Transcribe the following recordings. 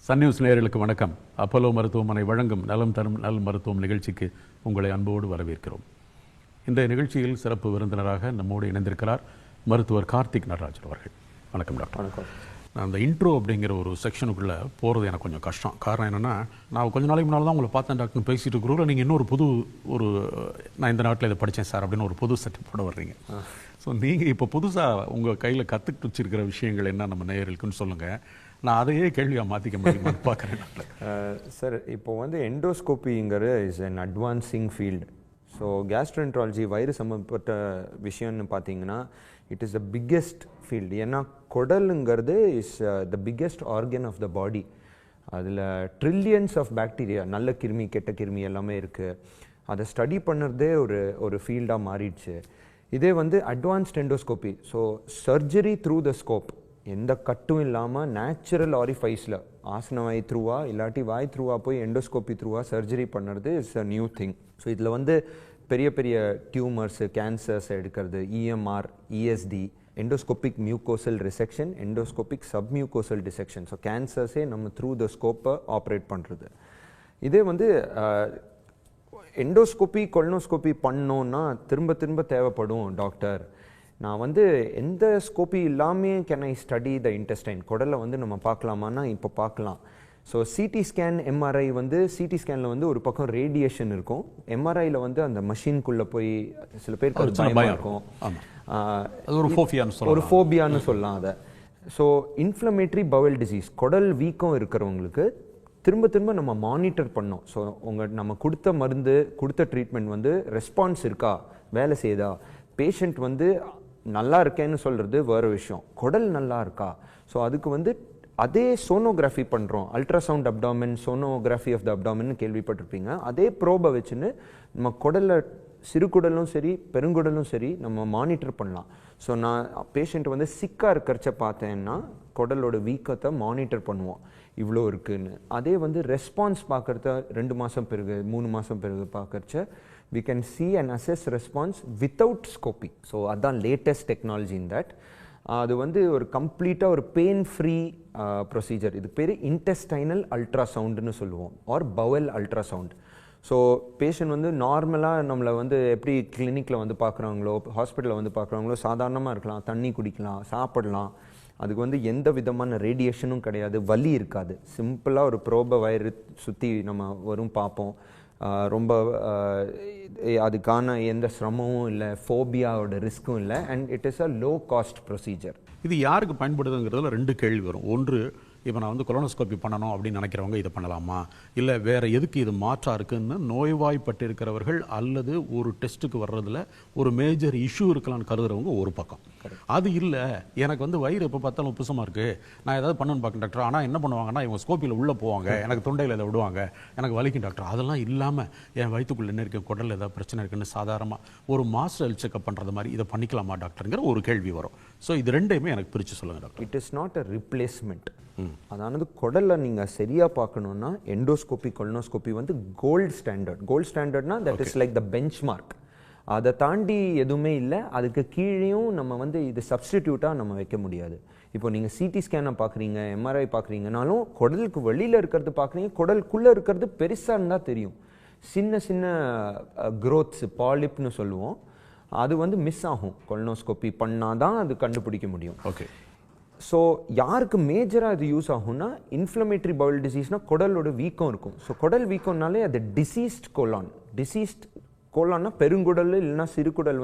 Sun news நேயர்களுக்கு வணக்கம். Apollo மருத்துவமனை வழங்கும் நலம் தரும் நல் மருத்துவம் நிகழ்ச்சிக்கு உங்களை அன்போடு வரவேற்கிறோம். இந்த நிகழ்ச்சியில் சிறப்பு விருந்தினராக நம்மோடு இணைந்திருக்கிறார் மருத்துவர் கார்த்திக் நடராஜன் அவர்கள். வணக்கம் டாக்டர். வணக்கம். நான் அந்த இன்ட்ரோ அப்படிங்கிற ஒரு செக்ஷனுக்குள்ளே போகிறது எனக்கு கொஞ்சம் கஷ்டம். காரணம் என்னென்னா, நான் கொஞ்ச நாளைக்கு முன்னால் தான் உங்களை பார்த்தேன் டாக்டர்னு பேசிகிட்டு இருக்கிறோம். நீங்கள் இன்னொரு புது நான் இந்த நாட்டில் இதை படித்தேன் சார் அப்படின்னு ஒரு புது செட்டப்போட வர்றீங்க. ஸோ நீங்கள் இப்போ புதுசாக உங்கள் கையில் கற்றுக்கிட்டு வச்சிருக்கிற விஷயங்கள் என்ன நம்ம நேயர்களுக்குன்னு சொல்லுங்கள். நான் அதையே கேள்வியாக மாற்றிக்க முடியுமான்னு பார்க்குறேன். சார், இப்போ எண்டோஸ்கோப்பிங்கிறது is an advancing field. So gastroenterology வயிறு சம்மந்தப்பட்ட விஷயம்னு பார்த்தீங்கன்னா it is the biggest field. ஏன்னா குடலுங்கிறது is the biggest organ of the body. அதில் ட்ரில்லியன்ஸ் ஆஃப் பாக்டீரியா, நல்ல கிருமி கெட்ட கிருமி எல்லாமே இருக்குது. அதை ஸ்டடி பண்ணுறதே ஒரு ஃபீல்டாக மாறிடுச்சு. இதே advanced endoscopy, so surgery through the scope, எந்த கட்டும் இல்லாமல் நேச்சுரல் ஆரிஃபைஸில் ஆசன வாய் த்ரூவா இல்லாட்டி வாய் த்ரூவா போய் எண்டோஸ்கோப்பி த்ரூவா சர்ஜரி பண்ணுறது is a new thing. So இதில் பெரிய பெரிய டியூமர்ஸு, கேன்சர்ஸ் எடுக்கிறது, EMR, ESD, endoscopic mucosal resection, endoscopic submucosal dissection. So கேன்சர்ஸே நம்ம த்ரூ த ஸ்கோப்பை ஆப்ரேட் பண்ணுறது. இதே எண்டோஸ்கோப்பி கொலனோஸ்கோப்பி பண்ணோன்னா திரும்ப திரும்ப தேவைப்படும் டாக்டர். நான் எந்த ஸ்கோப்பி இல்லாமல் can I study the intestine, குடலை நம்ம பார்க்கலாமான்னா இப்போ பார்க்கலாம். So CT scan, MRI CT ஸ்கேனில் ஒரு பக்கம் ரேடியேஷன் இருக்கும். எம்ஆர்ஐயில் அந்த மஷின்குள்ளே போய் சில பேருக்கு அது பயமாக இருக்கும். ஒரு ஃபோபியான்னு சொல்லலாம் அதை. ஸோ இன்ஃப்ளமேட்டரி பவல் டிசீஸ், குடல் வீக்கம் இருக்கிறவங்களுக்கு திரும்ப திரும்ப நம்ம மானிட்டர் பண்ணோம். ஸோ நம்ம கொடுத்த மருந்து, கொடுத்த ட்ரீட்மெண்ட் ரெஸ்பான்ஸ் இருக்கா, வேலை செய்யுதா, பேஷண்ட் நல்லா இருக்கேன்னு சொல்கிறது வேறு விஷயம், குடல் நல்லா இருக்கா. ஸோ அதுக்கு அதே சோனோகிராஃபி பண்ணுறோம். Ultrasound abdomen, sonography of the அப்டாமின்னு கேள்விப்பட்டிருப்பீங்க. அதே ப்ரோபை வச்சுன்னு நம்ம குடலில் சிறுகுடலும் சரி பெருங்குடலும் சரி நம்ம மானிட்டர் பண்ணலாம். ஸோ நான் பேஷண்ட் சிக்காக இருக்கிறச்ச பார்த்தேன்னா குடலோட வீக்கத்தை மானிட்டர் பண்ணுவோம், இவ்வளோ இருக்குன்னு. அதே ரெஸ்பான்ஸ் பார்க்குறத 2 மாதம் பிறகு 3 மாதம் பிறகு பார்க்குறச்ச we can see and assess response without scopy. So அதுதான் லேட்டஸ்ட் டெக்னாலஜி இன் தட். அது ஒரு கம்ப்ளீட்டாக ஒரு பெயின் ஃப்ரீ ப்ரொசீஜர். இது பேர் இன்டெஸ்டைனல் அல்ட்ராசவுண்டுன்னு சொல்லுவோம், or bowel ultrasound. So patient நார்மலாக நம்மளை எப்படி கிளினிக்கில் பார்க்குறாங்களோ, ஹாஸ்பிட்டலில் பார்க்குறாங்களோ சாதாரணமாக இருக்கலாம், தண்ணி குடிக்கலாம், சாப்பிடலாம். அதுக்கு எந்த விதமான ரேடியேஷனும் கிடையாது, வலி இருக்காது. சிம்பிளாக ஒரு ப்ரோபை வயிறு சுற்றி நம்ம வரும் பார்ப்போம். ரொம்ப அதுக்கான எந்த சிரமமும் இல்லை, ஃபோபியாவோட ரிஸ்க்கும் இல்லை, and it is a low cost procedure. இது யாருக்கு பயன்படுதுங்கிறதுல 2 கேள்வி வரும். ஒன்று, இப்போ நான் கொலனோஸ்கோப்பி பண்ணணும் அப்படின்னு நினைக்கிறவங்க இதை பண்ணலாமா, இல்லை வேறு எதுக்கு இது மாற்றா இருக்குன்னு நோய்வாய்ப்பட்டு இருக்கிறவர்கள் அல்லது ஒரு டெஸ்ட்டுக்கு வர்றதுல ஒரு மேஜர் இஷ்யூ இருக்கலாம்னு கருதுறவங்க ஒரு பக்கம். அது இல்லை, எனக்கு வயிறு எப்போ பார்த்தாலும் உப்புசமாக இருக்குது, நான் ஏதாவது பண்ணணும்னு பார்க்கணும் டாக்டர், ஆனால் என்ன பண்ணுவாங்கன்னா இவங்க ஸ்கோப்பியில் உள்ளே போவாங்க, எனக்கு தொண்டையில் இதை விடுவாங்க, எனக்கு வலிக்கும் டாக்டர். அதெல்லாம் இல்லாமல் என் வயிற்றுக்குள்ளே என்ன இருக்குது, குடலில் ஏதாவது பிரச்சனை இருக்குன்னு சாதாரணமாக ஒரு மாஸ்டர் ஹெல்த் செக்அப் பண்ணுறது மாதிரி இதை பண்ணிக்கலாமா டாக்டருங்கிற ஒரு கேள்வி வரும். ஸோ இது ரெண்டையுமே எனக்கு பிரித்து சொல்லுங்கள் doctor. It is not a replacement. அதானது குடலில் நீங்கள் சரியாக பார்க்கணுன்னா endoscopy colonoscopy gold standard. Gold ஸ்டாண்டர்ட்னா that is like the benchmark. அதை தாண்டி எதுவுமே இல்லை. அதுக்கு கீழேயும் நம்ம இது சப்ஸ்டிடியூட்டாக நம்ம வைக்க முடியாது. இப்போ நீங்கள் சிடி ஸ்கேனை பார்க்குறீங்க, எம்ஆர்ஐ பார்க்குறீங்கனாலும் குடலுக்கு வெளியில் இருக்கிறது பார்க்குறீங்க, குடலுக்குள்ளே இருக்கிறது பெருசாக இருந்தால் தெரியும். சின்ன சின்ன க்ரோத்ஸ், பாலிப்னு சொல்லுவோம், அது மிஸ் ஆகும். கொலனோஸ்கோப்பி பண்ணால் தான் அது கண்டுபிடிக்க முடியும். ஓகே. ஸோ யாருக்கு மேஜராக இது யூஸ் ஆகும்னா, இன்ஃப்ளமேட்டரி பவல் டிசீஸ்னால் குடலோட வீக்கம் இருக்கும். ஸோ குடல் வீக்கம்னாலே அது டிசீஸ்ட் கோலான். டிசீஸ்ட் கோலான்னா பெருங்குடல் இல்லைன்னா சிறுகுடல்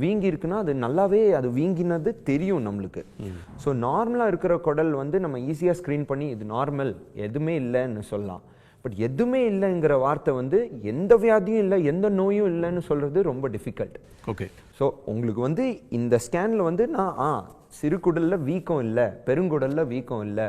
வீங்கி இருக்குன்னா அது நல்லாவே அது வீங்கினது தெரியும் நம்மளுக்கு. ஸோ நார்மலாக இருக்கிற குடல் நம்ம ஈஸியாக ஸ்க்ரீன் பண்ணி இது நார்மல், எதுவுமே இல்லைன்னு சொல்லலாம். பட் எதுவுமே இல்லைங்கிற வார்த்தை எந்த வியாதியும் இல்லை, எந்த நோயும் இல்லைன்னு சொல்கிறது ரொம்ப டிஃபிகல்ட். ஓகே. ஸோ உங்களுக்கு இந்த ஸ்கேனில் நான் சிறுகுடலில் வீக்கம் இல்லை, பெருங்குடலில் வீக்கம் இல்லை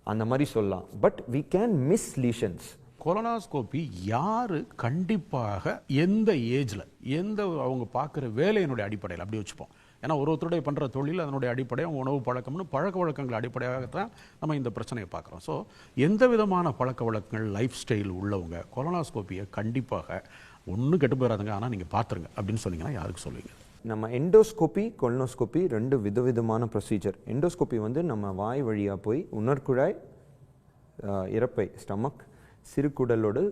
அந்த மாதிரி சொல்லலாம். But we can miss lesions. Colonoscopy யார் கண்டிப்பாக எந்த ஏஜில், எந்த அவங்க பார்க்குற வேலையினுடைய அடிப்படையில் அப்படி வச்சுப்போம். ஏன்னா ஒருத்தருடைய பண்ணுற தொழில் அதனுடைய அடிப்படையாக உணவு பழக்கம்னு பழக்க வழக்கங்கள் அடிப்படையாகத்தான் நம்ம இந்த பிரச்சனையை பார்க்குறோம். ஸோ எந்த விதமான பழக்க வழக்கங்கள், லைஃப் ஸ்டைல் உள்ளவங்க கொலனாஸ்கோப்பியை கண்டிப்பாக ஒன்றும் கெட்டு போயிடாதுங்க, ஆனால் நீங்கள் பார்த்துருங்க அப்படின்னு சொன்னீங்கன்னா யாருக்கு சொல்லுவீங்க? நம்ம எண்டோஸ்கோப்பி கொலனோஸ்கோப்பி 2 விதவிதமான ப்ரொசீஜர். எண்டோஸ்கோப்பி நம்ம வாய் வழியாக போய் உணர்குழாய் இறப்பை ஸ்டமக் சிறுகுடலோடு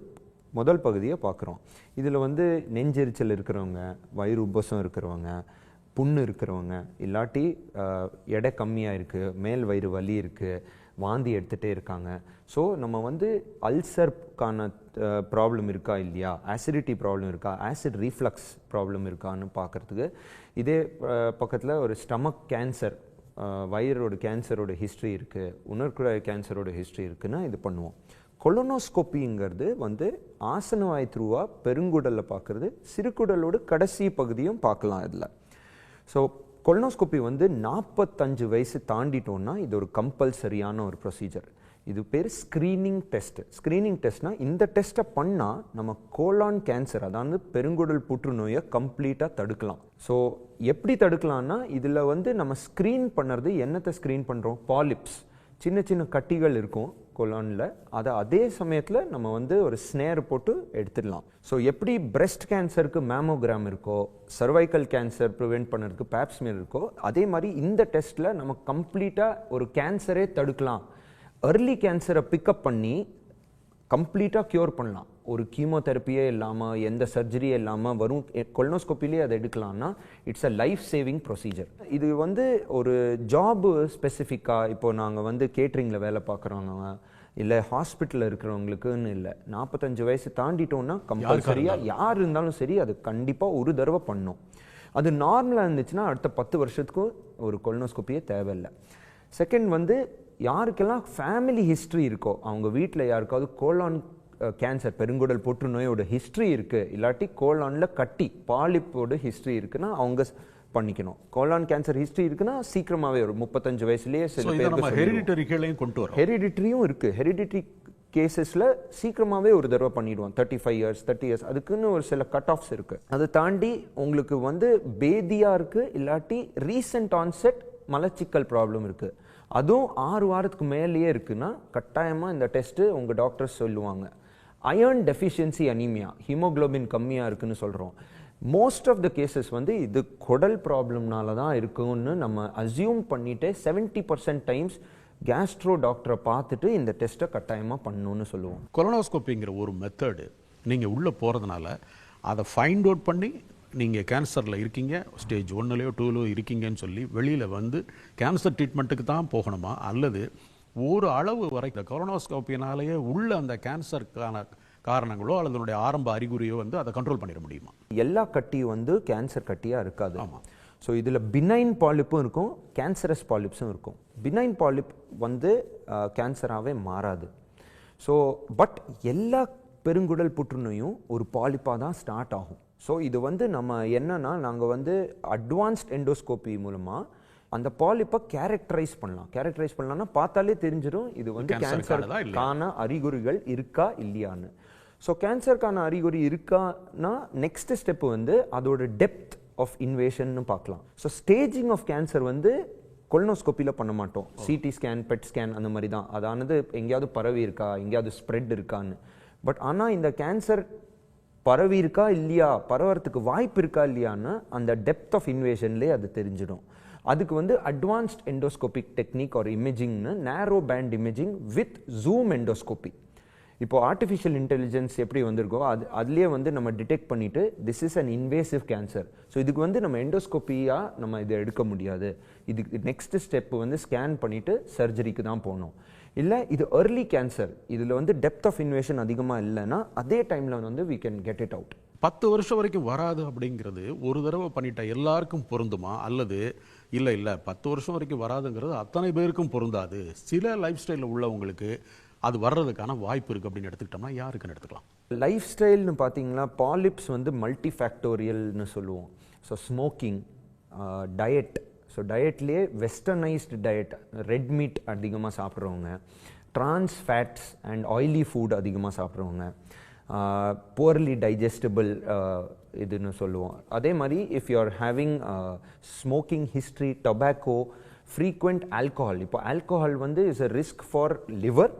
முதல் பகுதியை பார்க்குறோம். இதில் வந்து நெஞ்செரிச்சல் இருக்கிறவங்க, வயிறு உப்பசம் இருக்கிறவங்க, புண்ணு இருக்கிறவங்க, இல்லாட்டி எடை கம்மியாக இருக்குது, மேல் வயிறு வலி இருக்குது, வாந்தி எடுத்துகிட்டே இருக்காங்க. ஸோ நம்ம வந்து அல்சர்க்கான ப்ராப்ளம் இருக்கா இல்லையா, ஆசிடிட்டி ப்ராப்ளம் இருக்கா, ஆசிட் ரீஃப்ளக்ஸ் ப்ராப்ளம் இருக்கான்னு பார்க்குறதுக்கு. இதே பக்கத்தில் ஒரு ஸ்டமக் கேன்சர், வயிறோட கேன்சரோட ஹிஸ்ட்ரி இருக்குது, உணர்குழாய் கேன்சரோட ஹிஸ்ட்ரி இருக்குன்னா இது பண்ணுவோம். கொலனோஸ்கோப்பிங்கிறது வந்து ஆசனவாய் த்ரூவாக பெருங்குடலில் பார்க்குறது, சிறுகுடலோட கடைசி பகுதியும் பார்க்கலாம் இதில். ஸோ கொலனோஸ்கோப்பி வந்து 45 வயசு தாண்டிட்டோன்னா இது ஒரு கம்பல்சரியான ஒரு ப்ரொசீஜர். இது பேர் ஸ்க்ரீனிங் டெஸ்ட். ஸ்க்ரீனிங் டெஸ்ட்னா இந்த டெஸ்ட்டை பண்ணால் நம்ம கோலான் கேன்சர், அதாவது பெருங்குடல் புற்றுநோயை கம்ப்ளீட்டாக தடுக்கலாம். ஸோ எப்படி தடுக்கலாம்னா இதில் வந்து நம்ம ஸ்க்ரீன் பண்ணுறது, என்னத்தை ஸ்க்ரீன் பண்ணுறோம், பாலிப்ஸ், சின்ன சின்ன கட்டிகள் இருக்கும் கொலானில், அதை அதே சமயத்தில் நம்ம வந்து ஒரு ஸ்னேர் போட்டு எடுத்துடலாம். ஸோ எப்படி பிரெஸ்ட் கேன்சருக்கு மேமோகிராம் இருக்கோ, சர்வைக்கல் கேன்சர் ப்ரிவெண்ட் பண்ணுறதுக்கு பேப்ஸ்மியர் இருக்கோ, அதே மாதிரி இந்த டெஸ்ட்டில் நம்ம கம்ப்ளீட்டாக ஒரு கேன்சரே தடுக்கலாம். early கேன்சரை பிக்கப் பண்ணி கம்ப்ளீட்டாக க்யூர் பண்ணலாம். ஒரு கீமோதெரப்பியே இல்லாமல், எந்த சர்ஜரியே இல்லாமல் வரும் கொலனோஸ்கோப்பிலே அதை எடுக்கலாம்னா it's a life saving procedure. இது வந்து ஒரு ஜாப் ஸ்பெசிஃபிக்காக, இப்போ நாங்கள் வந்து கேட்ரிங்கில் வேலை பார்க்குறவங்க இல்லை ஹாஸ்பிட்டலில் இருக்கிறவங்களுக்குன்னு இல்லை, 45 வயசு தாண்டிட்டோன்னா கம்பல்சரியாக யார் இருந்தாலும் சரி அது கண்டிப்பாக ஒரு தடவை பண்ணணும். அது நார்மலாக இருந்துச்சுன்னா அடுத்த 10 வருஷத்துக்கும் ஒரு கொலனோஸ்கோப்பியே தேவையில்லை. செகண்ட் வந்து யாருக்கெல்லாம் ஃபேமிலி ஹிஸ்ட்ரி இருக்கோ, அவங்க வீட்டில் யாருக்காவது கோலான் கேன்சர், பெருங்குடல் புற்றுநோயோட ஹிஸ்ட்ரி இருக்குது, இல்லாட்டி கோலானில் கட்டி பாலிப்போட ஹிஸ்ட்ரி இருக்குன்னா அவங்க பண்ணிக்கணும். கோலான் கேன்சர் ஹிஸ்ட்ரி இருக்குன்னா சீக்கிரமாகவே ஒரு 35 வயசுலேயே சில பேருக்கு ஹெரிடிட்டரிகளையும் கொண்டு வரும். ஹெரிடிட்டரியும் இருக்குது. ஹெரிடிட்டரி கேசஸில் சீக்கிரமாகவே ஒரு தடவை பண்ணிடுவோம். 35 இயர்ஸ் 30 இயர்ஸ் அதுக்குன்னு ஒரு சில கட் ஆஃப்ஸ் இருக்குது. அதை தாண்டி உங்களுக்கு வந்து பேதியாக இருக்குது, இல்லாட்டி ரீசெண்ட் ஆன்செட் மலச்சிக்கல் ப்ராப்ளம் இருக்குது, அதுவும் 6 வாரத்துக்கு மேலேயே இருக்குன்னா கட்டாயமாக இந்த டெஸ்ட்டு உங்கள் டாக்டர்ஸ் சொல்லுவாங்க. அயர்ன் டெஃபிஷியன்சி அனீமியா, ஹீமோக்ளோபின் கம்மியாக இருக்குன்னு சொல்கிறோம். மோஸ்ட் ஆஃப் த கேசஸ் வந்து இது குடல் ப்ராப்ளம்னால தான் இருக்குன்னு நம்ம அசியூம் பண்ணிட்டு 70% டைம்ஸ் கேஸ்ட்ரோ டாக்டரை பார்த்துட்டு இந்த டெஸ்ட்டை கட்டாயமாக பண்ணணும்னு சொல்லுவோம். கொலனோஸ்கோப்பிங்கிற ஒரு மெத்தடு நீங்கள் உள்ளே போகிறதுனால அதை ஃபைண்ட் அவுட் பண்ணி நீங்கள் கேன்சரில் இருக்கீங்க, ஸ்டேஜ் 1லையோ 2லையோ இருக்கீங்கன்னு சொல்லி வெளியில் வந்து கேன்சர் ட்ரீட்மெண்ட்டுக்கு தான் போகணுமா, அல்லது ஒரு அளவு வரை இந்த கொலனோஸ்கோப்பினாலேயே உள்ள அந்த கேன்சருக்கான காரணங்களோ அல்லது அதனுடைய ஆரம்ப அறிகுறியோ வந்து அதை கண்ட்ரோல் பண்ணிட முடியுமா? எல்லா கட்டியும் வந்து கேன்சர் கட்டியாக இருக்காது. ஆமாம். ஸோ இதில் பினைன் பாலிப்பும் இருக்கும், கேன்சரஸ் பாலிப்ஸும் இருக்கும். பினைன் பாலிப் வந்து கேன்சராகவே மாறாது. ஸோ பட் எல்லா பெருங்குடல் புற்றுநோயும் ஒரு பாலிப்பாக தான் ஸ்டார்ட் ஆகும். ஸோ இது வந்து நம்ம என்னன்னா நாங்கள் வந்து அட்வான்ஸ்ட் எண்டோஸ்கோபி மூலமாக அந்த பாலிப்பை கேரக்டரைஸ் பண்ணலாம். கேரக்டரைஸ் பண்ணலாம்னா பார்த்தாலே தெரிஞ்சிடும் இது வந்து கேன்சருக்கான அறிகுறிகள் இருக்கா இல்லையான்னு. ஸோ கேன்சருக்கான அறிகுறி இருக்கான்னா நெக்ஸ்ட் ஸ்டெப் வந்து அதோட டெப்த் ஆஃப் இன்வேஷன் பார்க்கலாம். ஸோ ஸ்டேஜிங் ஆஃப் கேன்சர் வந்து கொலனோஸ்கோப்பியில் பண்ண மாட்டோம். சிடி ஸ்கேன், பெட் ஸ்கேன் அந்த மாதிரி தான். அதானது எங்கேயாவது பரவி இருக்கா, எங்கேயாவது ஸ்ப்ரெட் இருக்கான்னு. பட் ஆனால் இந்த கேன்சர் பரவி இருக்கா இல்லையா, பரவறதுக்கு வாய்ப்பு இருக்கா இல்லையான்னு அந்த டெப்த் ஆஃப் இன்வேஷன்லேயே அது தெரிஞ்சிடும். அதுக்கு வந்து அட்வான்ஸ்ட் எண்டோஸ்கோபிக் டெக்னிக் ஒரு இமேஜிங்னு, narrow band imaging with zoom endoscopy. இப்போ ஆர்டிஃபிஷியல் இன்டெலிஜென்ஸ் எப்படி வந்திருக்கோ அதுலேயே வந்து நம்ம டிடெக்ட் பண்ணிவிட்டு this is an invasive cancer. So இதுக்கு வந்து நம்ம எண்டோஸ்கோப்பியாக நம்ம இதை எடுக்க முடியாது. இதுக்கு நெக்ஸ்ட் ஸ்டெப் வந்து ஸ்கேன் பண்ணிவிட்டு சர்ஜரிக்கு தான் போகணும். இல்லை இது early கேன்சர், இதில் வந்து டெப்த் ஆஃப் இன்வேஷன் அதிகமாக இல்லைன்னா அதே டைமில் வந்து we can get it out. 10 வருஷம் வரைக்கும் வராது அப்படிங்கிறது ஒரு தடவை பண்ணிட்டா எல்லாருக்கும் பொருந்துமா, அல்லது இல்லை 10 வருஷம் வரைக்கும் வராதுங்கிறது அத்தனை பேருக்கும் பொருந்தாது, சில லைஃப் ஸ்டைலில் உள்ளவங்களுக்கு அது வர்றதுக்கான வாய்ப்பு இருக்குது அப்படின்னு எடுத்துக்கிட்டோம்னா யாருக்குன்னு எடுத்துக்கலாம்? லைஃப் ஸ்டைல்னு பார்த்தீங்கன்னா பாலிப்ஸ் வந்து மல்டி ஃபேக்டோரியல்னு சொல்லுவோம். ஸோ ஸ்மோக்கிங், டயட், ஸோ டயட்லேயே வெஸ்டர்னைஸ்டு டயட், ரெட் மீட் அதிகமாக சாப்பிட்றவங்க, trans fats and oily food அதிகமாக சாப்பிட்றவங்க, poorly digestible இதுன்னு சொல்லுவோம். அதே மாதிரி if you are having smoking history, tobacco, frequent alcohol. இப்போ ஆல்கஹால் வந்து is a risk for liver,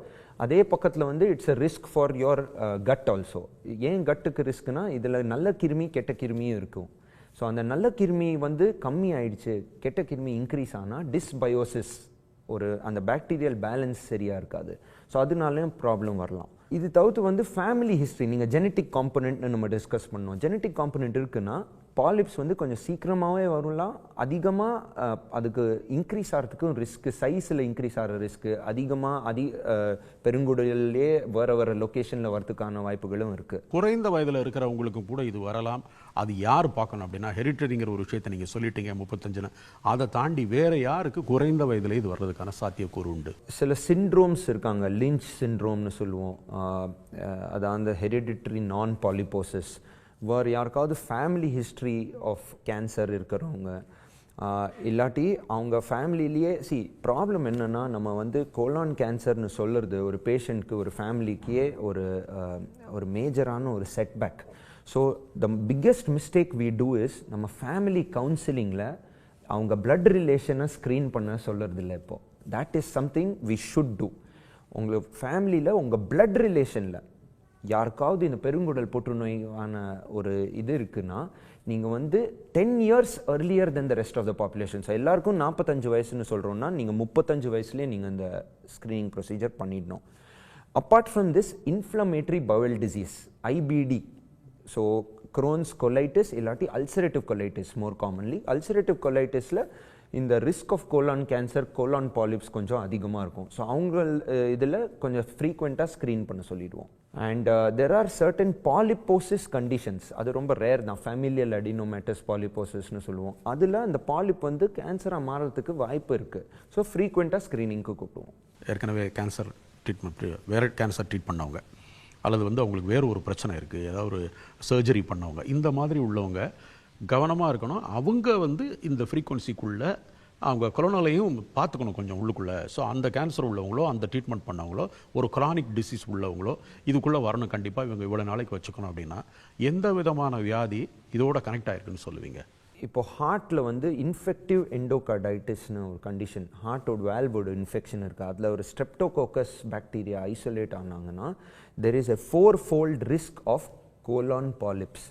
அதே பக்கத்தில் வந்து it's a risk for your gut also. ஏன் கட்டுக்கு ரிஸ்க்னா இதில் நல்ல கிருமி கெட்ட கிருமியும் இருக்கும். ஸோ அந்த நல்ல கிருமி வந்து கம்மி ஆயிடுச்சு, கெட்ட கிருமி இன்க்ரீஸ் ஆனால் டிஸ்பயோசிஸ், ஒரு அந்த பாக்டீரியல் பேலன்ஸ் சரியாக இருக்காது. ஸோ அதனாலேயும் ப்ராப்ளம் வரலாம். இது தவிர்த்து வந்து ஃபேமிலி ஹிஸ்ட்ரி, நீங்கள் ஜெனட்டிக் காம்பனன்ட்னு நம்ம டிஸ்கஸ் பண்ணோம். ஜெனட்டிக் காம்பனன்ட் இருக்குன்னா பாலிப்ஸ் வந்து கொஞ்சம் சீக்கிரமாகவே வரலாம், அதிகமாக அதுக்கு இன்க்ரீஸ் ஆகிறதுக்கும் ரிஸ்க்கு, சைஸில் இன்க்ரீஸ் ஆகிற ரிஸ்க்கு அதிகமாக பெருங்குடலே வேறு லொக்கேஷனில் வரதுக்கான வாய்ப்புகளும் இருக்குது. குறைந்த வயதில் இருக்கிறவங்களுக்கும் கூட இது வரலாம். அது யார் பார்க்கணும் அப்படின்னா, ஹெரிட்டரிங்கிற ஒரு விஷயத்தை நீங்கள் சொல்லிட்டீங்க 35. அதை தாண்டி வேறு யாருக்கு குறைந்த வயதில் இது வர்றதுக்கான சாத்தியக்கூறு உண்டு? சில சிண்ட்ரோம்ஸ் இருக்காங்க, லிஞ்ச் சிண்ட்ரோம்னு சொல்லுவோம். அது அந்த ஹெரிடிட்டரி நான் பாலிபோசிஸ், வேறு யாருக்காவது ஃபேமிலி ஹிஸ்ட்ரி ஆஃப் கேன்சர் இருக்கிறவங்க, இல்லாட்டி அவங்க ஃபேமிலிலேயே ப்ராப்ளம் என்னென்னா, நம்ம வந்து கோலான் கேன்சர்னு சொல்கிறது ஒரு பேஷண்ட்க்கு, ஒரு ஃபேமிலிக்கே ஒரு மேஜரான ஒரு setback. So the biggest mistake we do is, நம்ம ஃபேமிலி கவுன்சிலிங்கில் அவங்க பிளட் ரிலேஷனை ஸ்க்ரீன் பண்ண சொல்கிறது இல்லை இப்போது. That is something we should do. உங்கள் ஃபேமிலியில் உங்கள் பிளட் ரிலேஷனில் யாருக்காவது இந்த பெருங்குடல் புற்றுநோயான ஒரு இது இருக்குன்னா, நீங்கள் வந்து 10 years earlier than the rest of the population. So எல்லாருக்கும் 45 வயசுன்னு சொல்கிறோன்னா, நீங்கள் 35 வயசுலேயே நீங்கள் இந்த ஸ்க்ரீனிங் ப்ரொசீஜர் பண்ணிடணும். Apart from this, inflammatory bowel disease, IBD, so Crohn's colitis இல்லாட்டி ulcerative colitis more commonly. Ulcerative கொலைட்டிஸில் இந்த risk of colon cancer, colon polyps கொஞ்சம் அதிகமாக இருக்கும். ஸோ அவங்க இதில் கொஞ்சம் ஃப்ரீக்வெண்ட்டாக ஸ்க்ரீன் பண்ண சொல்லிடுவோம். And there are certain polyposis conditions, அது ரொம்ப ரேர் தான். ஃபேமிலியல் அடினோமேட்டஸ் பாலிபோசிஸ்னு சொல்லுவோம். அதில் அந்த பாலிப் வந்து கேன்சராக மாறதுக்கு வாய்ப்பு இருக்குது. ஸோ ஃப்ரீக்வெண்ட்டாக ஸ்க்ரீனிங்க்கு கூப்பிடுவோம். ஏற்கனவே கேன்சர் ட்ரீட்மெண்ட், வேறு கேன்சர் ட்ரீட் பண்ணவங்க, அல்லது வந்து அவங்களுக்கு வேறு ஒரு பிரச்சனை இருக்குது, ஏதாவது ஒரு சர்ஜரி பண்ணவங்க, இந்த மாதிரி உள்ளவங்க கவனமாக இருக்கணும். அவங்க வந்து இந்த ஃப்ரீக்வன்சிக்குள்ளே அவங்க கொரோனாலையும் பார்த்துக்கணும் கொஞ்சம் உள்ளுக்குள்ளே. ஸோ அந்த கேன்சர் உள்ளவங்களோ, அந்த ட்ரீட்மெண்ட் பண்ணவங்களோ, ஒரு கிரானிக் டிசீஸ் உள்ளவங்களோ இதுக்குள்ளே வரணும். கண்டிப்பாக இவங்க இவ்வளோ நாளைக்கு வச்சுக்கணும். அப்படின்னா எந்த விதமான வியாதி இதோட கனெக்ட் ஆகிருக்குன்னு சொல்லுவீங்க? இப்போ ஹார்ட்டில் வந்து இன்ஃபெக்டிவ் எண்டோகார்டைட்டிஸ்னு ஒரு கண்டிஷன், ஹார்ட்டோட வேல்வோட இன்ஃபெக்ஷன் இருக்குது. அதில் ஒரு ஸ்ட்ரெப்டோகோக்கஸ் பாக்டீரியா ஐசோலேட் ஆனாங்கன்னா there is a 4-fold risk of colon polyps.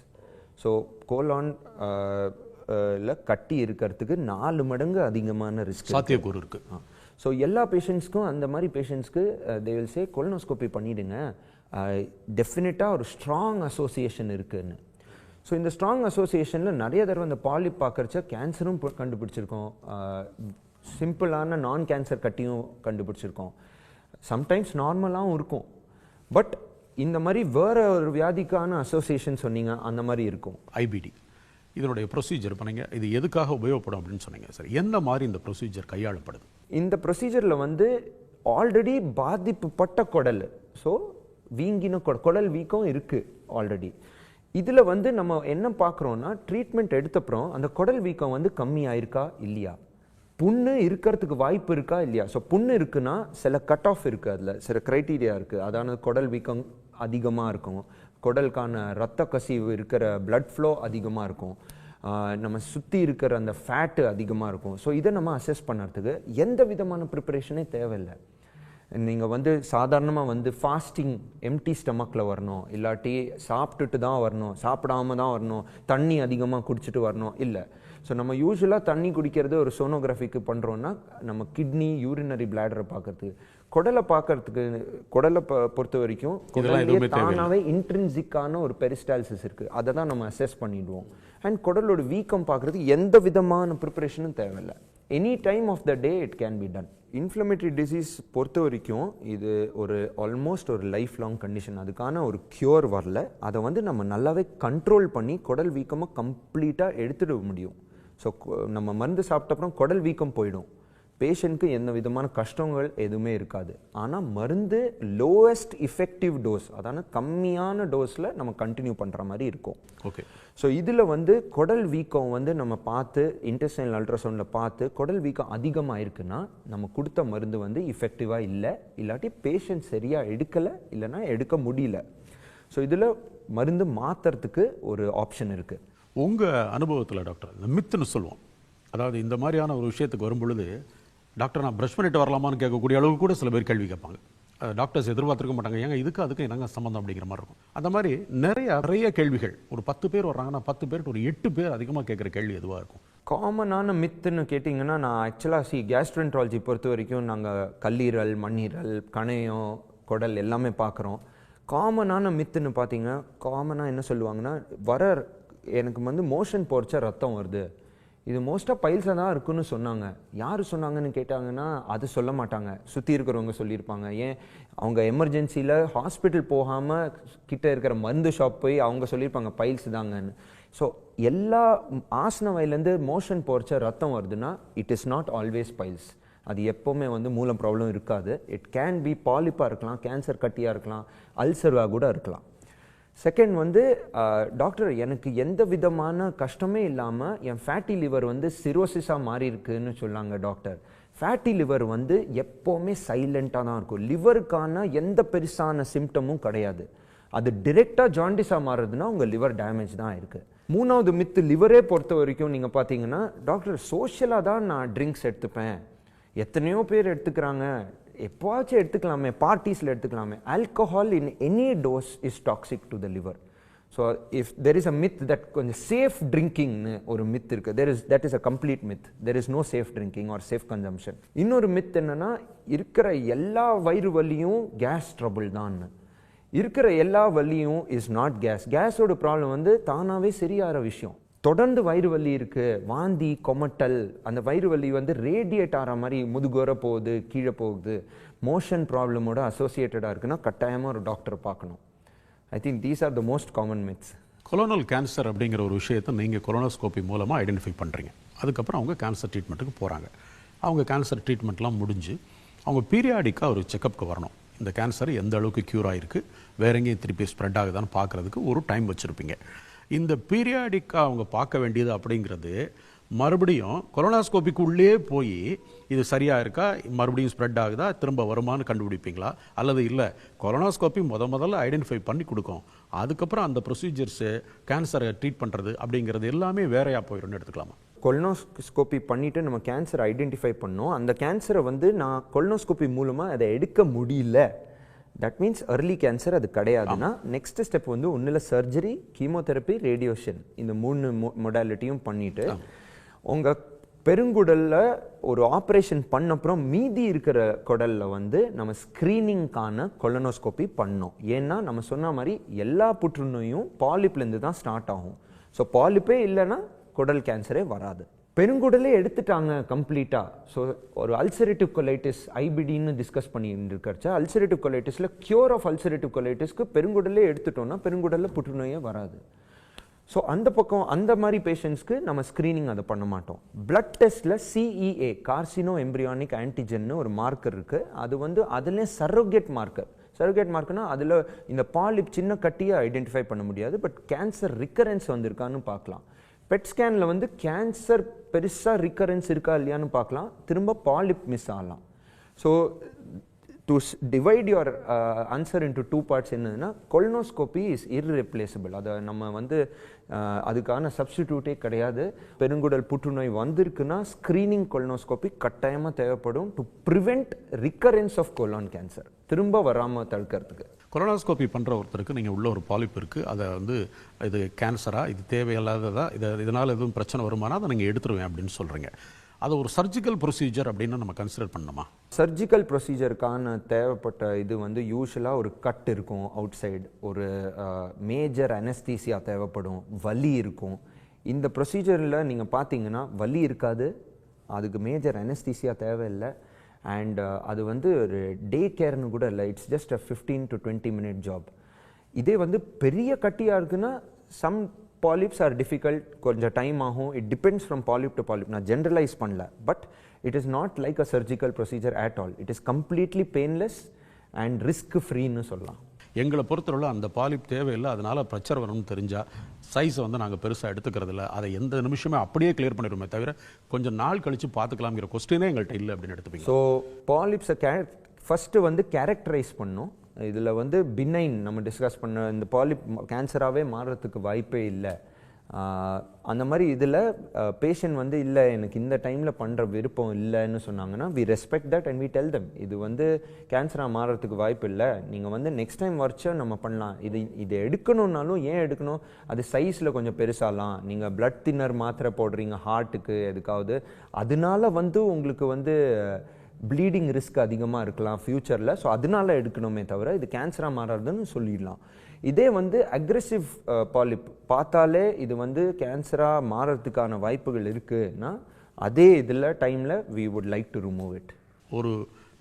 So colon கட்டி இருக்கிறதுக்கு 4 மடங்கு அதிகமான ரிஸ்க் சாத்தியக்கூறு இருக்குது. ஸோ எல்லா பேஷண்ட்ஸ்க்கும், அந்த மாதிரி பேஷண்ட்ஸ்க்கு தே வில் சே கொலனோஸ்கோபி பண்ணிவிடுங்க, டெஃபினட்டாக ஒரு ஸ்ட்ராங் அசோசியேஷன் இருக்குதுன்னு. ஸோ இந்த ஸ்ட்ராங் அசோசியேஷனில் நிறைய தடவை அந்த பாலிப் பார்க்குறச்ச கேன்சரும் கண்டுபிடிச்சிருக்கோம், சிம்பிளான நான் கேன்சர் கட்டியும் கண்டுபிடிச்சிருக்கோம், சம்டைம்ஸ் நார்மலாகவும் இருக்கும். பட் இந்த மாதிரி வேறு ஒரு வியாதிக்கான அசோசியேஷன் சொன்னீங்க, அந்த மாதிரி இருக்கும். ஐபிடி இதனுடைய ப்ரொசீஜர் பண்ணீங்க, இது எதுக்காக உபயோகப்படும் அப்படின்னு சொன்னீங்க சார். எந்த மாதிரி இந்த ப்ரொசீஜர் கையாளப்படுது? இந்த ப்ரொசீஜரில் வந்து ஆல்ரெடி பாதிப்புப்பட்ட குடல், ஸோ வீங்கின குடல் வீக்கம் இருக்குது ஆல்ரெடி. இதில் வந்து நம்ம என்ன பார்க்குறோன்னா, ட்ரீட்மெண்ட் எடுத்தப்புறம் அந்த குடல் வீக்கம் வந்து கம்மி ஆயிருக்கா இல்லையா, புண்ணு இருக்கிறதுக்கு வாய்ப்பு இருக்கா இல்லையா. ஸோ புண்ணு இருக்குன்னா சில கட் ஆஃப் இருக்குது, அதில் சில க்ரைட்டீரியா இருக்குது. அதான குடல் வீக்கம் அதிகமாக இருக்கும், குடலுக்கான ரத்த கசிவு இருக்கிற பிளட் ஃப்ளோ அதிகமாக இருக்கும், நம்ம சுற்றி இருக்கிற அந்த ஃபேட்டு அதிகமாக இருக்கும். ஸோ இதை நம்ம அசஸ் பண்ணுறதுக்கு எந்த விதமான ப்ரிப்பரேஷனே தேவையில்லை. நீங்கள் வந்து சாதாரணமாக வந்து ஃபாஸ்டிங் எம்டி ஸ்டமக்கில் வரணும், இல்லாட்டி சாப்பிட்டுட்டு தான் வரணும், சாப்பிடாம தான் வரணும், தண்ணி அதிகமாக குடிச்சிட்டு வரணும் இல்லை. ஸோ நம்ம யூஸ்வலாக தண்ணி குடிக்கிறது ஒரு சோனோகிராஃபிக்கு பண்ணுறோன்னா நம்ம கிட்னி, யூரினரி பிளாடரை பார்க்கறதுக்கு, குடலை பார்க்கறதுக்கு, குடலை பொறுத்த வரைக்கும் குடலே தானாகவே இன்ட்ரின்சிக்கான ஒரு பெரிஸ்டால்சிஸ் இருக்குது, அதை தான் நம்ம அசஸ் பண்ணிடுவோம். அண்ட் குடலோட வீக்கம் பார்க்குறதுக்கு எந்த விதமான ப்ரிப்பரேஷனும் தேவையில்லை. Any time of the day it can be done. Inflammatory disease பொறுத்த வரைக்கும் இது ஒரு ஆல்மோஸ்ட் ஒரு லைஃப் லாங் கண்டிஷன். அதுக்கான ஒரு க்யூர் வரல. அதை வந்து நம்ம நல்லாவே கண்ட்ரோல் பண்ணி குடல் வீக்கமாக கம்ப்ளீட்டாக எடுத்துட முடியும். ஸோ நம்ம மருந்து சாப்பிட்டப்புறம் குடல் வீக்கம் போயிடும், பேஷண்ட்க்கு எந்த விதமான கஷ்டங்கள் எதுவுமே இருக்காது. ஆனால் மருந்து லோவஸ்ட் இஃபெக்டிவ் டோஸ், அதான கம்மியான டோஸில் நம்ம கண்டினியூ பண்ணுற மாதிரி இருக்கும். ஓகே. ஸோ இதில் வந்து குடல் வீக்கம் வந்து நம்ம பார்த்து இன்டெஸ்டைனல் அல்ட்ராசவுண்டில் பார்த்து குடல் வீக்கம் அதிகமாக இருக்குன்னா நம்ம கொடுத்த மருந்து வந்து இஃபெக்டிவாக இல்லை, இல்லாட்டி பேஷண்ட் சரியாக எடுக்கலை, இல்லைன்னா எடுக்க முடியல. ஸோ இதில் மருந்து மாற்றுறதுக்கு ஒரு ஆப்ஷன் இருக்குது. உங்கள் அனுபவத்தில் டாக்டர், இந்த மித்துன்னு சொல்லுவோம், அதாவது இந்த மாதிரியான ஒரு விஷயத்துக்கு வரும்பொழுது, டாக்டர் நான் ப்ரஷ் பண்ணிட்டு வரலாமான்னு கேட்கக்கூடிய அளவுக்கு கூட சில பேர் கேள்வி கேட்பாங்க. டாக்டர்ஸ் எதிர்பார்த்துருக்க மாட்டாங்க, ஏங்க இதுக்கு அதுக்கு என்னங்க சம்மந்தம் அப்படிங்கிற மாதிரி இருக்கும். அந்த மாதிரி நிறைய கேள்விகள், ஒரு 10 பேர் வர்றாங்கன்னா 10 பேருக்கு ஒரு 8 பேர் அதிகமாக கேட்குற கேள்வி எதுவாக இருக்கும்? காமனான மித்துன்னு கேட்டிங்கன்னா, நான் ஆக்சுவலாக கேஸ்ட்ரோஎன்ட்ராலஜி பொறுத்த வரைக்கும் நாங்கள் கல்லீரல், மண்ணீரல், கணையம், குடல் எல்லாமே பார்க்குறோம். காமனான மித்துன்னு பார்த்தீங்கன்னா, காமனாக என்ன சொல்லுவாங்கன்னா, எனக்கு வந்து மோஷன் போகிறச்சா ரத்தம் வருது, இது மோஸ்ட்டாக பைல்ஸாக தான் இருக்குன்னு சொன்னாங்க. யார் சொன்னாங்கன்னு கேட்டாங்கன்னா அது சொல்ல மாட்டாங்க, சுற்றி இருக்கிறவங்க சொல்லியிருப்பாங்க. ஏன் அவங்க எமர்ஜென்சியில் ஹாஸ்பிட்டல் போகாமல் கிட்ட இருக்கிற மருந்து ஷாப் போய் அவங்க சொல்லியிருப்பாங்க பைல்ஸ் தாங்கன்னு. ஸோ எல்லா ஆசன வாயிலேருந்து மோஷன் போகிறச்சா ரத்தம் வருதுன்னா it is not always piles. அது எப்போவுமே வந்து மூலம் ப்ராப்ளம் இருக்காது. இட் கேன் பி பாலிப்பாக இருக்கலாம், கேன்சர் கட்டியாக இருக்கலாம், அல்சர்வாக கூட இருக்கலாம். செகண்ட் வந்து டாக்டர் எனக்கு எந்த விதமான கஷ்டமே இல்லாமல் என் ஃபேட்டி லிவர் வந்து சிரோசிஸாக மாறி இருக்குன்னு சொன்னாங்க டாக்டர். ஃபேட்டி லிவர் வந்து எப்போவுமே சைலண்ட்டாக தான் இருக்கும். லிவருக்கான எந்த பெருசான சிம்டமும் கிடையாது. அது டிரெக்டாக ஜாண்டிஸாக மாறுறதுன்னா உங்கள் லிவர் டேமேஜ் தான் இருக்குது. மூணாவது மித்து லிவரே பொறுத்த வரைக்கும் நீங்கள் பார்த்தீங்கன்னா, டாக்டர் சோஷியலாக தான் நான் ட்ரிங்க்ஸ் எடுத்துப்பேன், எத்தனையோ பேர் எடுத்துக்கிறாங்க, எப்போவாச்சும் எடுத்துக்கலாமே, பார்ட்டிஸில் எடுத்துக்கலாமே. Alcohol in any dose is toxic to the liver. So if there is a myth that கொஞ்சம் சேஃப் ட்ரிங்கிங்னு ஒரு மித் இருக்குது, that is a complete myth. There is no safe drinking or safe consumption. இன்னொரு myth என்னன்னா, இருக்கிற எல்லா வயிறு வலியும் கேஸ் ட்ரபிள் தான். இருக்கிற எல்லா வலியும் இஸ் நாட் கேஸ். கேஸோட ப்ராப்ளம் வந்து தானாகவே சரியாகிற விஷயம். தொடர்ந்து வயிறு வலி இருக்குது, வாந்தி கொமட்டல், அந்த வயிறு வலி வந்து ரேடியேட் ஆகிற மாதிரி முதுகுவர போகுது, கீழே போகுது, மோஷன் ப்ராப்ளமோட அசோசியேட்டடாக இருக்குன்னா கட்டாயமாக ஒரு டாக்டரை பார்க்கணும். I think these are the most common myths. கொலோனல் cancer அப்படிங்கிற ஒரு விஷயத்தை நீங்கள் கொலோனோஸ்கோபி மூலமாக ஐடென்டிஃபை பண்ணுறீங்க. அதுக்கப்புறம் அவங்க கேன்சர் ட்ரீட்மெண்ட்டுக்கு போகிறாங்க. அவங்க கேன்சர் ட்ரீட்மெண்ட்லாம் முடிஞ்சு அவங்க பீரியாடிக்காக ஒரு செக்கப்புக்கு வரணும். இந்த கேன்சர் எந்த அளவுக்கு க்யூர் ஆகிருக்கு, வேற எங்கேயும் திருப்பி ஸ்ப்ரெட் ஆகுதான்னு பார்க்குறதுக்கு ஒரு டைம் வச்சுருப்பீங்க. இந்த பீரியாடிக்காக அவங்க பார்க்க வேண்டியது அப்படிங்கிறது மறுபடியும் கொலோனாஸ்கோபிக்கு உள்ளே போய் இது சரியாக இருக்கா, மறுபடியும் ஸ்ப்ரெட் ஆகுதா, திரும்ப வருமானு கண்டுபிடிப்பீங்களா? அல்லது இல்லை கொலோனாஸ்கோபி முதல்ல ஐடென்டிஃபை பண்ணி கொடுக்கும், அதுக்கப்புறம் அந்த ப்ரொசீஜர்ஸு கேன்சரை ட்ரீட் பண்ணுறது அப்படிங்கிறது எல்லாமே வேறையாக போயிடும்னு எடுத்துக்கலாமா? கொலோனோஸ்கோபி பண்ணிவிட்டு நம்ம கேன்சரை ஐடென்டிஃபை பண்ணோம். அந்த கேன்சரை வந்து நான் கொலோனோஸ்கோபி மூலமாக அதை எடுக்க முடியல, தட் மீன்ஸ் early கேன்சர் அது கிடையாதுன்னா நெக்ஸ்ட் ஸ்டெப் வந்து ஒன்றில் சர்ஜரி, கீமோதெரப்பி, ரேடியோஷன், இந்த 3 மொடாலிட்டியும் பண்ணிவிட்டு உங்கள் பெருங்குடலில் ஒரு ஆப்ரேஷன் பண்ணப்புறம் மீதி இருக்கிற குடலில் வந்து நம்ம ஸ்க்ரீனிங்கான கொலோனோஸ்கோபி பண்ணோம். ஏன்னா நம்ம சொன்ன மாதிரி எல்லா புற்றுநோயும் பாலிப்லேருந்து தான் ஸ்டார்ட் ஆகும். ஸோ பாலிப்பே இல்லைன்னா குடல் கேன்சரே வராது. பெருங்குடலே எடுத்துட்டாங்க கம்ப்ளீட்டாக. ஸோ ஒரு அல்சரேட்டிவ் கொலைட்டிஸ் ஐபிடின்னு டிஸ்கஸ் பண்ணிட்டு இருக்கிறச்சா, அல்சரேட்டிவ் கொலைட்டிஸில் க்யூர் ஆஃப் அல்சரேட்டிவ் கொலைட்டிஸ்க்கு பெருங்குடலே எடுத்துட்டோம்னா பெருங்குடலில் புற்றுநோயே வராது. ஸோ அந்த பக்கம் அந்த மாதிரி பேஷண்ட்ஸ்க்கு நம்ம ஸ்க்ரீனிங் அதை பண்ண மாட்டோம். பிளட் டெஸ்ட்டில் CEA கார்சினோ எம்ப்ரியானிக் ஆன்டிஜென்னு ஒரு மார்க்கர் இருக்குது. அது வந்து அதுலேயே சரோகேட் மார்க்கர். சரோகேட் மார்க்கர்னா அதில் இந்த பாலிப் சின்ன கட்டியை ஐடென்டிஃபை பண்ண முடியாது, பட் கேன்சர் ரிக்கரன்ஸ் வந்திருக்கான்னு பார்க்கலாம். பெட் ஸ்கேனில் வந்து கேன்சர் பெருசாக ரிக்கரன்ஸ் இருக்கா இல்லையான்னு பார்க்கலாம், திரும்ப பாலிப் மிஸ் ஆகலாம். So to divide your answer into 2 parts என்னதுன்னா, கொலோனோஸ்கோபி இஸ் இர்ரிப்ளேசபிள். அதை நம்ம வந்து அதுக்கான சப்ஸ்டிடியூட்டே கிடையாது. பெருங்குடல் புற்றுநோய் வந்திருக்குன்னா ஸ்க்ரீனிங் கொலோனோஸ்கோபி கட்டாயமாக தேவைப்படும் to prevent recurrence of colon cancer, திரும்ப வராமல் தடுக்கிறதுக்கு. கொலோனாஸ்கோபி பண்ணுற ஒருத்தருக்கு நீங்கள் உள்ள ஒரு பாலிப் இருக்குது, அதை வந்து இது கேன்சரா, இது தேவையில்லாததா, இதனால் எதுவும் பிரச்சனை வருமானா அதை நீங்கள் எடுத்துருவேன் அப்படின்னு சொல்கிறீங்க. அது ஒரு சர்ஜிக்கல் ப்ரொசீஜர் அப்படின்னு நம்ம கன்சிடர் பண்ணணுமா? சர்ஜிக்கல் ப்ரொசீஜருக்கான தேவைப்பட்ட இது வந்து யூஸ்வலாக ஒரு கட் இருக்கும் அவுட் சைடு, ஒரு மேஜர் அனஸ்தீசியா தேவைப்படும், வலி இருக்கும். இந்த ப்ரொசீஜரில் நீங்கள் பார்த்தீங்கன்னா வலி இருக்காது, அதுக்கு மேஜர் அனஸ்தீசியா தேவையில்லை, அண்ட் அது வந்து ஒரு டே கேர்னு கூட இல்லை, it's just a 15 to 20 minute job. இதே வந்து பெரிய கட்டியாக இருக்குன்னா சம் பாலிப்ஸ் ஆர் டிஃபிகல்ட், கொஞ்சம் டைம் ஆகும். It depends from polyp to polyp, நான் ஜென்ரலைஸ் பண்ணல. But it is not like a surgical procedure at all. It is completely painless and risk ஃப்ரீன்னு சொல்லலாம். எங்களை பொறுத்தவரை அந்த பாலிப் தேவையில்லை, அதனால் பிரச்சனை வரணும்னு தெரிஞ்சால் சைஸை வந்து நாங்கள் பெருசாக எடுத்துக்கிறதில்ல, அதை எந்த நிமிஷமே அப்படியே கிளியர் பண்ணிடுவோமே தவிர கொஞ்சம் நாள் கழித்து பார்த்துக்கலாம்ங்கிற கொஸ்டினே எங்கள்கிட்ட இல்லை அப்படின்னு எடுத்துப்பீங்க. ஸோ பாலிப்ஸை ஃபஸ்ட்டு வந்து கேரக்டரைஸ் பண்ணோம். இதில் வந்து பினைன் நம்ம டிஸ்கஸ் பண்ண இந்த பாலிப் கேன்சராகவே மாறுறதுக்கு வாய்ப்பே இல்லை. அந்த மாதிரி இதில் பேஷண்ட் வந்து இல்லை எனக்கு இந்த டைமில் பண்ணுற விருப்பம் இல்லைன்னு சொன்னாங்கன்னா we respect that and we tell them இது வந்து கேன்சராக மாறுறதுக்கு வாய்ப்பு இல்லை, நீங்கள் வந்து நெக்ஸ்ட் டைம் வரைச்சா நம்ம பண்ணலாம். இதை எடுக்கணுன்னாலும் ஏன் எடுக்கணும், அது சைஸில் கொஞ்சம் பெருசாகலாம், நீங்கள் பிளட் தின்னர் மாத்திரை போடுறீங்க ஹார்ட்டுக்கு எதுக்காவது, அதனால வந்து உங்களுக்கு வந்து ப்ளீடிங் ரிஸ்க் அதிகமாக இருக்கலாம் ஃப்யூச்சரில். ஸோ அதனால எடுக்கணுமே தவிர இது கேன்சராக மாறாதுன்னு சொல்லிடலாம். இதே வந்து அக்ரெசிவ் பாலிப் பார்த்தாலே இது வந்து கேன்சராக மாறதுக்கான வாய்ப்புகள் இருக்குன்னா அதே இதில் டைமில் we would like to remove it. ஒரு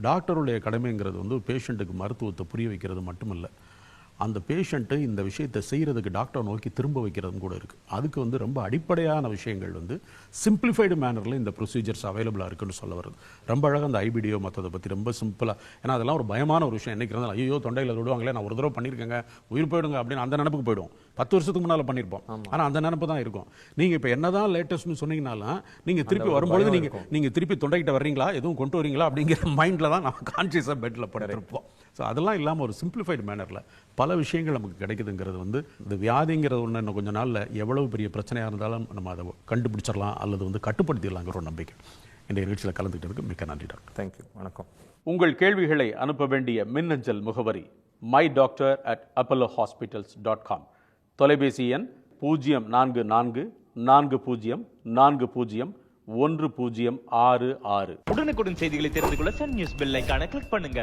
டாக்டருடைய கடமைங்கிறது வந்து பேஷண்ட்டுக்கு மருத்துவத்தை புரிய வைக்கிறது மட்டுமில்லை, அந்த பேஷண்ட்டு இந்த விஷயத்தை செய்கிறதுக்கு டாக்டரை நோக்கி திரும்ப வைக்கிறதும் கூட இருக்குது. அதுக்கு வந்து ரொம்ப அடிப்படையான விஷயங்கள் வந்து சிம்பிளிஃபைடு மேனரில் இந்த ப்ரொசீஜர்ஸ் அவைலபிளாக இருக்குன்னு சொல்ல வருது. ரொம்ப அழகாக அந்த ஐபிடிஓ மற்றதை பற்றி ரொம்ப சிம்பிளாக, ஏன்னா அதெல்லாம் ஒரு பயமான ஒரு விஷயம். என்னைக்கு இருந்தாலும் ஐயோ தொண்டையில் விடுவாங்களே, நான் ஒரு தடவை பண்ணியிருக்கேங்க உயிர் போயிடுங்க அப்படின்னு அந்த நினப்புக்கு போயிடும். 10 வருஷத்துக்கு முன்னால் பண்ணியிருப்போம், ஆனால் அந்த நினப்பு தான் இருக்கும். நீங்கள் இப்போ என்னதான் லேட்டஸ்ட்னு சொன்னீங்கனாலும் நீங்கள் திருப்பி வரும்பொழுது நீங்கள் திருப்பி தொண்டைக்கிட்ட வர்றீங்களா, எதுவும் கொண்டு வரீங்களா அப்படிங்கிற மைண்டில் தான் நம்ம கான்சியஸாக பெட்டில் படுத்திருப்போம். ஸோ அதெல்லாம் இல்லாமல் ஒரு சிம்பிளிஃபைடு மேனரில் பல விஷயங்கள் நமக்கு கிடைக்குதுங்கிறது வந்து இந்த வியாதிங்கிறது ஒன்று இன்னும் கொஞ்ச நாளில் எவ்வளவு பெரிய பிரச்சனையாக இருந்தாலும் நம்ம அதை கண்டுபிடிச்சிடலாம் அல்லது வந்து கட்டுப்படுத்திடலாங்கிற ஒரு நம்பிக்கை. இந்த நிகழ்ச்சியில் கலந்துக்கிட்டதுக்கு மிக்க நன்றி டாக்டர். தேங்க்யூ. வணக்கம். உங்கள் கேள்விகளை அனுப்ப வேண்டிய மின்னஞ்சல் முகவரி mydoctor@apollohospitals.com. தொலைபேசி எண் 044404040166. உடனுக்குடன் செய்திகளை தெரிந்து கொள்ள சன் நியூஸ் பெல் ஐகானை கிளிக் பண்ணுங்க.